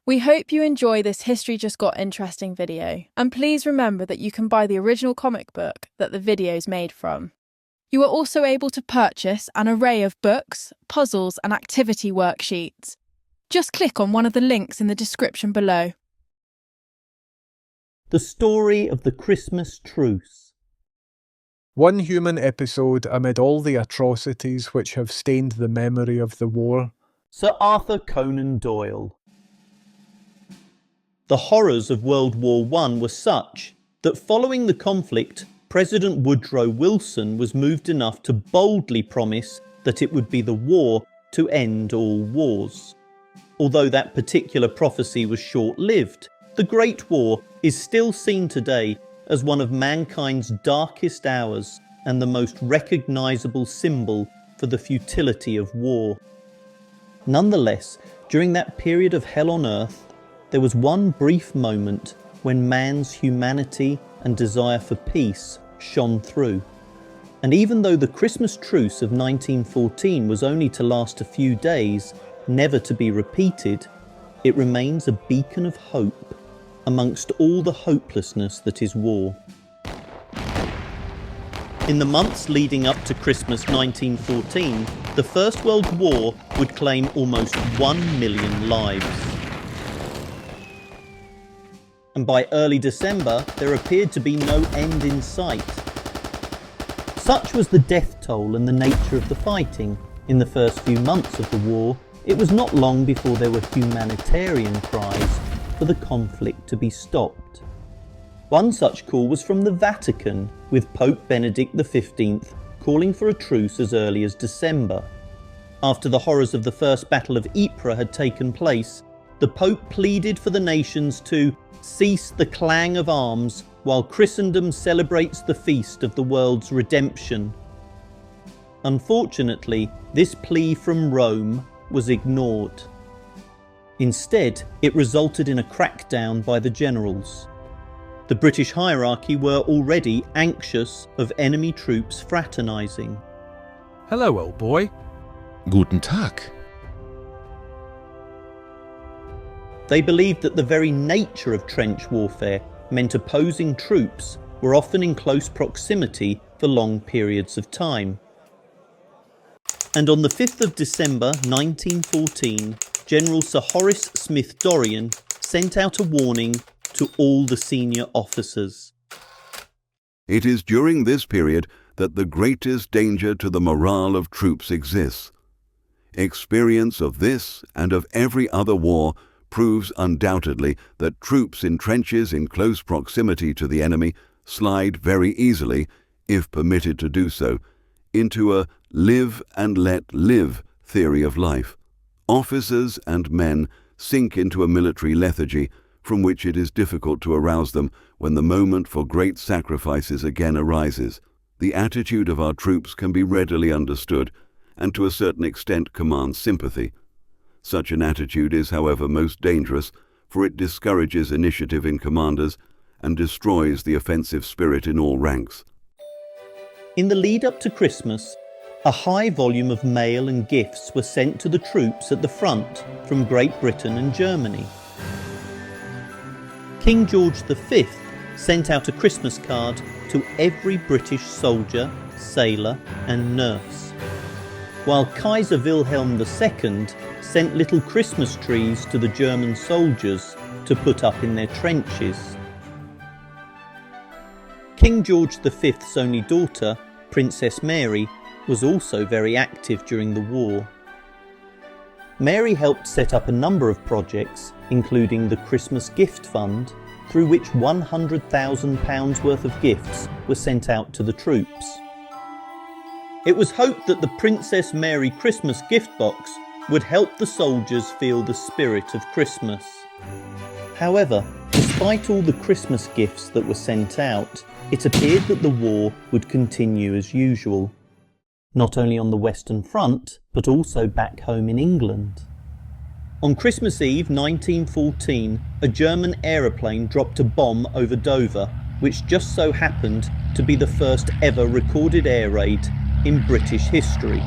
We hope you enjoy this History Just Got Interesting video, and please remember that you can buy the original comic book that the video is made from. You are also able to purchase an array of books, puzzles, and activity worksheets. Just click on one of the links in the description below. The story of the Christmas Truce. One human episode amid all the atrocities which have stained the memory of the war. Sir Arthur Conan Doyle. The horrors of World War I were such that following the conflict, President Woodrow Wilson was moved enough to boldly promise that it would be the war to end all wars. Although that particular prophecy was short-lived, the Great War is still seen today as one of mankind's darkest hours and the most recognisable symbol for the futility of war. Nonetheless, during that period of hell on earth, there was one brief moment when man's humanity and desire for peace shone through. And even though the Christmas Truce of 1914 was only to last a few days, never to be repeated, it remains a beacon of hope amongst all the hopelessness that is war. In the months leading up to Christmas 1914, the First World War would claim almost 1 million lives. And by early December, there appeared to be no end in sight. Such was the death toll and the nature of the fighting. In the first few months of the war, it was not long before there were humanitarian cries for the conflict to be stopped. One such call was from the Vatican, with Pope Benedict XV calling for a truce as early as December. After the horrors of the First Battle of Ypres had taken place, the Pope pleaded for the nations to cease the clang of arms while Christendom celebrates the feast of the world's redemption. Unfortunately, this plea from Rome was ignored. Instead, it resulted in a crackdown by the generals. The British hierarchy were already anxious of enemy troops fraternising. Hello, old boy. Guten Tag. They believed that the very nature of trench warfare meant opposing troops were often in close proximity for long periods of time. And on the 5th of December 1914, General Sir Horace Smith-Dorrien sent out a warning to all the senior officers. It is during this period that the greatest danger to the morale of troops exists. Experience of this and of every other war proves undoubtedly that troops in trenches in close proximity to the enemy slide very easily, if permitted to do so, into a live and let live theory of life. Officers and men sink into a military lethargy from which it is difficult to arouse them when the moment for great sacrifices again arises. The attitude of our troops can be readily understood and to a certain extent commands sympathy. Such an attitude is, however, most dangerous, for it discourages initiative in commanders and destroys the offensive spirit in all ranks. In the lead up to Christmas, a high volume of mail and gifts were sent to the troops at the front from Great Britain and Germany. King George V sent out a Christmas card to every British soldier, sailor and nurse, while Kaiser Wilhelm II sent little Christmas trees to the German soldiers to put up in their trenches. King George V's only daughter, Princess Mary, was also very active during the war. Mary helped set up a number of projects, including the Christmas Gift Fund, through which £100,000 worth of gifts were sent out to the troops. It was hoped that the Princess Mary Christmas gift box would help the soldiers feel the spirit of Christmas. However, despite all the Christmas gifts that were sent out, it appeared that the war would continue as usual, not only on the Western Front, but also back home in England. On Christmas Eve 1914, a German aeroplane dropped a bomb over Dover, which just so happened to be the first ever recorded air raid in British history.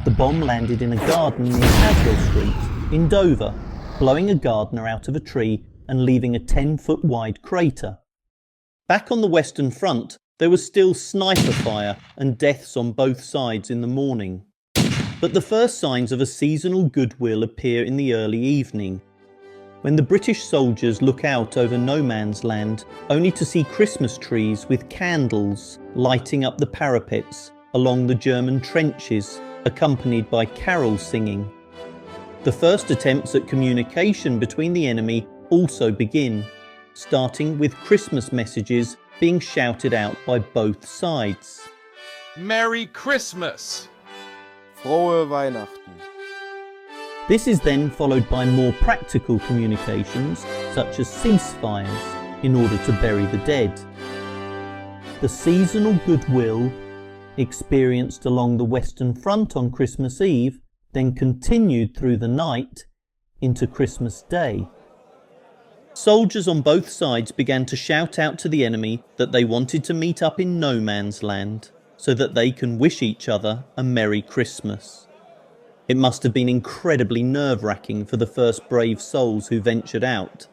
The bomb landed in a garden near Caswell Street in Dover, blowing a gardener out of a tree and leaving a 10-foot wide crater. Back on the Western Front, there was still sniper fire and deaths on both sides in the morning. But the first signs of a seasonal goodwill appear in the early evening, when the British soldiers look out over no man's land only to see Christmas trees with candles lighting up the parapets along the German trenches, accompanied by carol singing. The first attempts at communication between the enemy also begin, starting with Christmas messages being shouted out by both sides. Merry Christmas! Frohe Weihnachten. This is then followed by more practical communications, such as ceasefires, in order to bury the dead. The seasonal goodwill experienced along the Western Front on Christmas Eve then continued through the night into Christmas Day. Soldiers on both sides began to shout out to the enemy that they wanted to meet up in no man's land so that they can wish each other a Merry Christmas. It must have been incredibly nerve-wracking for the first brave souls who ventured out.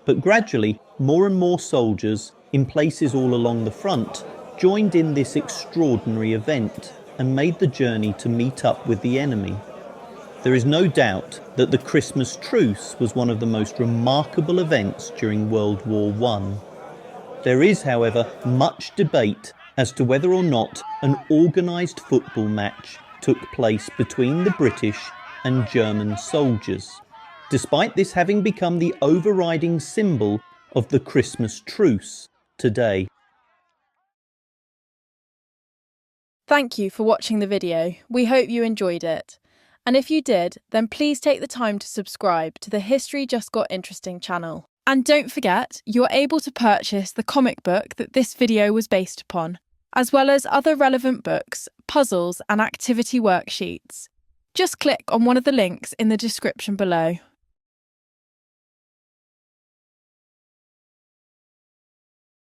But gradually, more and more soldiers in places all along the front joined in this extraordinary event and made the journey to meet up with the enemy. There is no doubt that the Christmas Truce was one of the most remarkable events during World War I. There is, however, much debate as to whether or not an organised football match took place between the British and German soldiers, despite this having become the overriding symbol of the Christmas Truce today. Thank you for watching the video. We hope you enjoyed it. And if you did, then please take the time to subscribe to the History Just Got Interesting channel. And don't forget, you're able to purchase the comic book that this video was based upon, as well as other relevant books, puzzles and activity worksheets. Just click on one of the links in the description below.